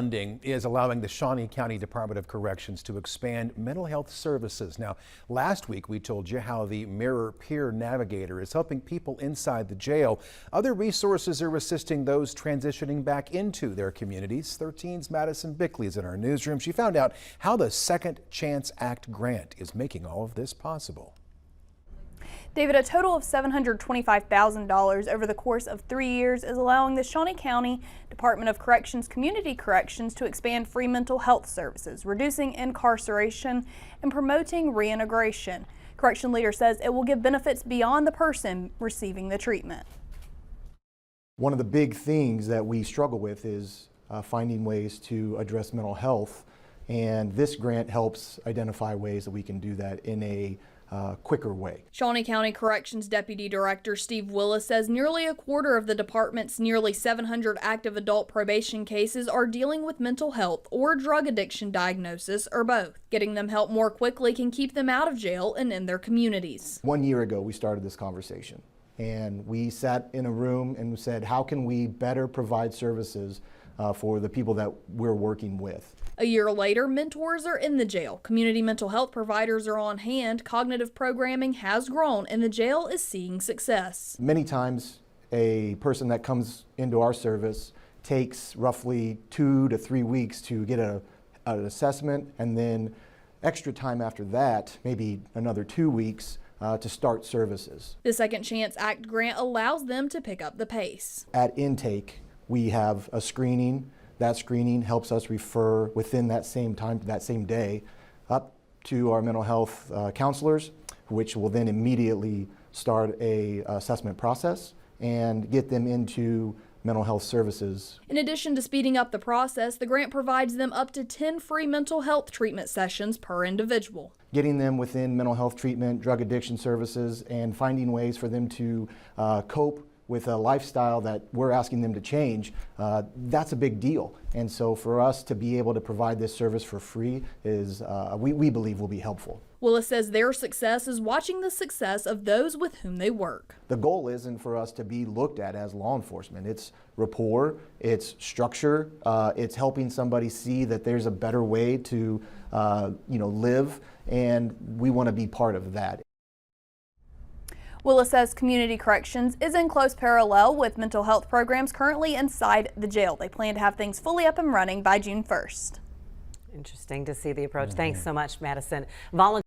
Funding is allowing the Shawnee County Department of Corrections to expand mental health services. Now, last week we told you how the Mirror Peer Navigator is helping people inside the jail. Other resources are assisting those transitioning back into their communities. 13's Madison Bickley is in our newsroom. She found out how the Second Chance Act grant is making all of this possible. David, a total of $725,000 over the course of 3 years is allowing the Shawnee County Department of Corrections Community Corrections to expand free mental health services, reducing incarceration and promoting reintegration. Correction leader says it will give benefits beyond the person receiving the treatment. One of the big things that we struggle with is finding ways to address mental health, and this grant helps identify ways that we can do that in a quicker way. Shawnee County Corrections Deputy Director Steve Willis says nearly a quarter of the department's nearly 700 active adult probation cases are dealing with mental health or drug addiction diagnosis or both. Getting them help more quickly can keep them out of jail and in their communities. 1 year ago, we started this conversation, and we sat in a room and said, how can we better provide services for the people that we're working with? A year later, mentors are in the jail. Community mental health providers are on hand. Cognitive programming has grown, and the jail is seeing success. Many times, a person that comes into our service takes roughly 2 to 3 weeks to get an assessment, and then extra time after that, maybe another 2 weeks, to start services. The Second Chance Act grant allows them to pick up the pace. At intake, we have a screening. That screening helps us refer within that same time, that same day, up to our mental health counselors, which will then immediately start a assessment process and get them into mental health services. In addition to speeding up the process, the grant provides them up to 10 free mental health treatment sessions per individual. Getting them within mental health treatment, drug addiction services, and finding ways for them to cope with a lifestyle that we're asking them to change, that's a big deal. And so for us to be able to provide this service for free is, we believe will be helpful. Willis says their success is watching the success of those with whom they work. The goal isn't for us to be looked at as law enforcement. It's rapport, it's structure, it's helping somebody see that there's a better way to live, and we want to be part of that. Willis says community corrections is in close parallel with mental health programs currently inside the jail. They plan to have things fully up and running by June 1st. Interesting to see the approach. Thanks so much, Madison.